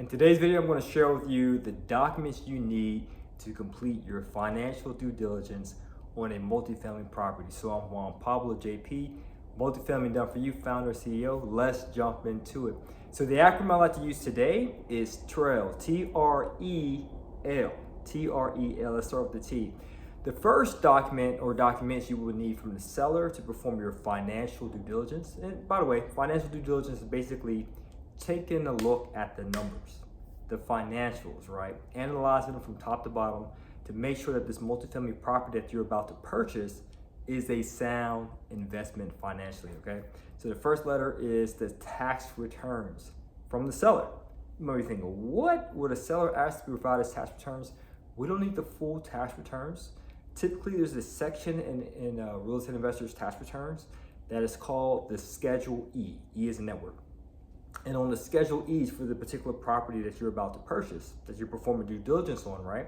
In today's video, I'm going to share with you the documents you need to complete your financial due diligence on a multifamily property. So I'm Juan Pablo, JP, Multifamily Done For You, founder, CEO. Let's jump into it. So the acronym I like to use today is TREL, T-R-E-L, T-R-E-L. Let's start with the T. The first document or documents you will need from the seller to perform your financial due diligence. And by the way, financial due diligence is basically taking a look at the numbers, the financials, right? Analyzing them from top to bottom to make sure that this multifamily property that you're about to purchase is a sound investment financially, okay? So the first letter is the tax returns from the seller. You might be thinking, what would a seller ask to provide as tax returns? We don't need the full tax returns. Typically, there's a section in real estate investors' tax returns that is called the Schedule E. E is a network. And on the Schedule E's for the particular property that you're about to purchase, that you're performing due diligence on, right?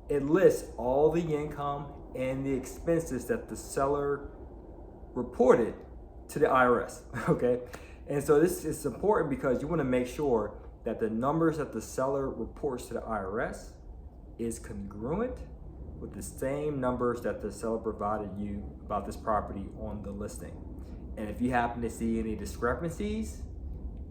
It lists all the income and the expenses that the seller reported to the IRS, okay? And so this is important because you want to make sure that the numbers that the seller reports to the IRS is congruent with the same numbers that the seller provided you about this property on the listing. And if you happen to see any discrepancies,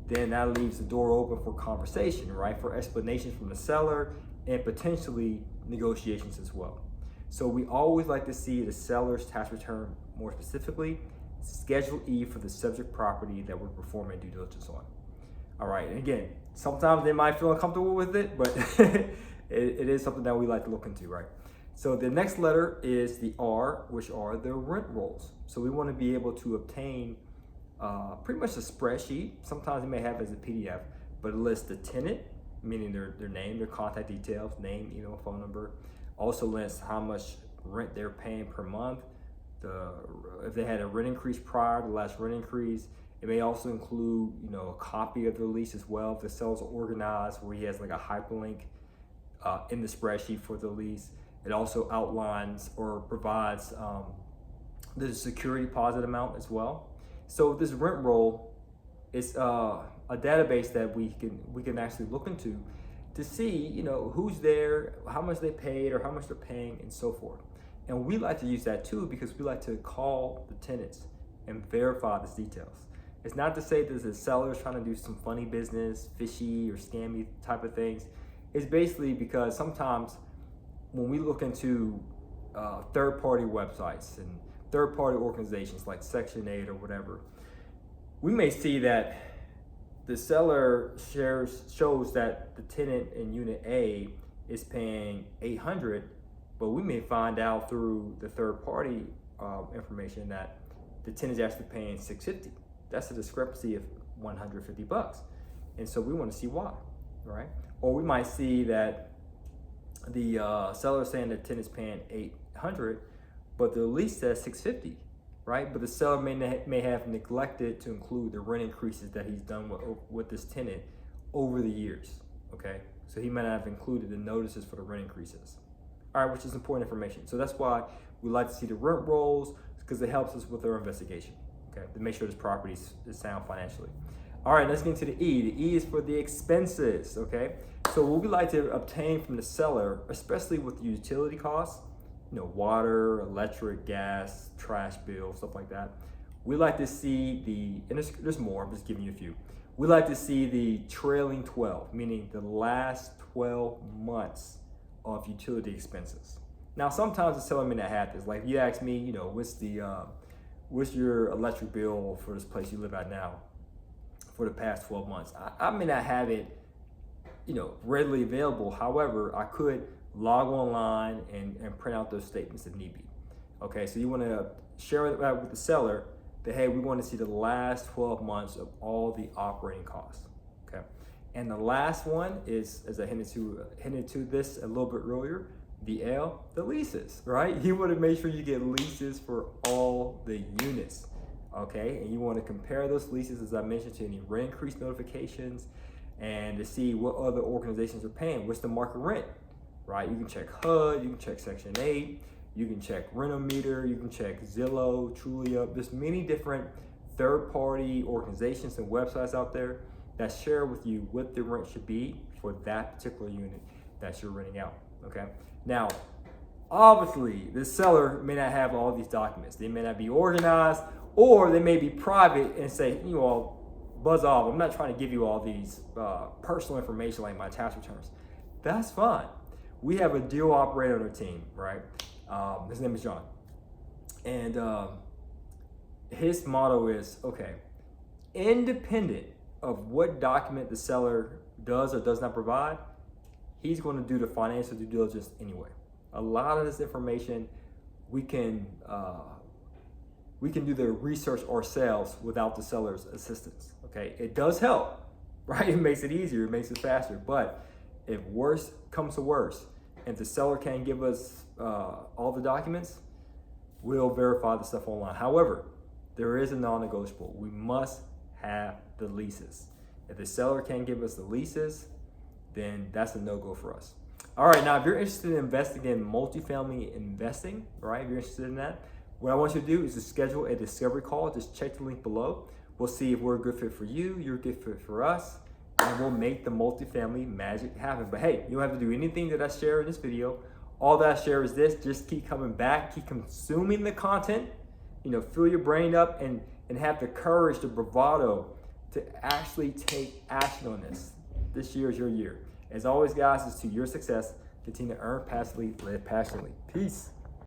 then that leaves the door open for conversation, right? For explanations from the seller and potentially negotiations as well. So we always like to see the seller's tax return, more specifically, Schedule E for the subject property that we're performing due diligence on. All right, and again, sometimes they might feel uncomfortable with it, but it is something that we like to look into, right? So the next letter is the R, which are the rent rolls. So we want to be able to obtain pretty much a spreadsheet. Sometimes it may have as a PDF, but it lists the tenant, meaning their name, their contact details, name, email, phone number. Also lists how much rent they're paying per month. If they had a rent increase prior to the last rent increase. It may also include, a copy of the lease as well. If the seller's organized, where he has like a hyperlink in the spreadsheet for the lease. It also outlines or provides the security deposit amount as well. So this rent roll is a database that we can actually look into to see, who's there, how much they paid, or how much they're paying, and so forth. And we like to use that too because we like to call the tenants and verify these details. It's not to say that the seller is trying to do some funny business, fishy or scammy type of things. It's basically because sometimes when we look into third-party websites and third-party organizations like Section 8 or whatever, we may see that the seller shows that the tenant in Unit A is paying $800, but we may find out through the third-party information that the tenant is actually paying $650. That's a discrepancy of $150, and so we want to see why, right? Or we might see that the seller is saying the tenant's paying $800, but the lease says $650, right? But the seller may have neglected to include the rent increases that he's done with this tenant over the years, okay? So he might not have included the notices for the rent increases, all right, which is important information. So that's why we like to see the rent rolls, because it helps us with our investigation, okay, to make sure this property is sound financially. All right, let's get into the E. The E is for the expenses, okay? So what we like to obtain from the seller, especially with utility costs, water, electric, gas, trash bill, stuff like that. We like to see and there's more, I'm just giving you a few. We like to see the trailing 12, meaning the last 12 months of utility expenses. Now, sometimes the seller may not have this. Like, you ask me, what's your electric bill for this place you live at now for the past 12 months? I may not have it, readily available. However, I could log online and print out those statements if need be. Okay, so you want to share that with the seller that, hey, we want to see the last 12 months of all the operating costs. Okay, and the last one is, as I hinted to this a little bit earlier, the L, the leases, right? You want to make sure you get leases for all the units. Okay, and you want to compare those leases, as I mentioned, to any rent increase notifications and to see what other organizations are paying. What's the market rent? Right, you can check HUD, you can check Section 8, you can check Renometer, you can check Zillow, Trulia. There's many different third-party organizations and websites out there that share with you what the rent should be for that particular unit that you're renting out, okay? Now, obviously, the seller may not have all these documents. They may not be organized, or they may be private and say, you know, buzz off. I'm not trying to give you all these personal information like my tax returns. That's fine. We have a deal operator on our team, right? His name is John. And his motto is, okay, independent of what document the seller does or does not provide, he's going to do the financial due diligence anyway. A lot of this information we can do the research ourselves without the seller's assistance. Okay, it does help, right? It makes it easier, it makes it faster. But if worse comes to worse, and the seller can't give us all the documents, we'll verify the stuff online. However, there is a non-negotiable. We must have the leases. If the seller can't give us the leases, then that's a no-go for us. All right, now if you're interested in investing in multifamily investing, right? If you're interested in that, what I want you to do is to schedule a discovery call. Just check the link below. We'll see if we're a good fit for you, you're a good fit for us, and we'll make the multifamily magic happen. But hey, you don't have to do anything that I share in this video. All that I share is this: just keep coming back, keep consuming the content, fill your brain up and have the courage, the bravado to actually take action on this. This year is your year. As always, guys, it's to your success. Continue to earn passively, live passionately. Peace.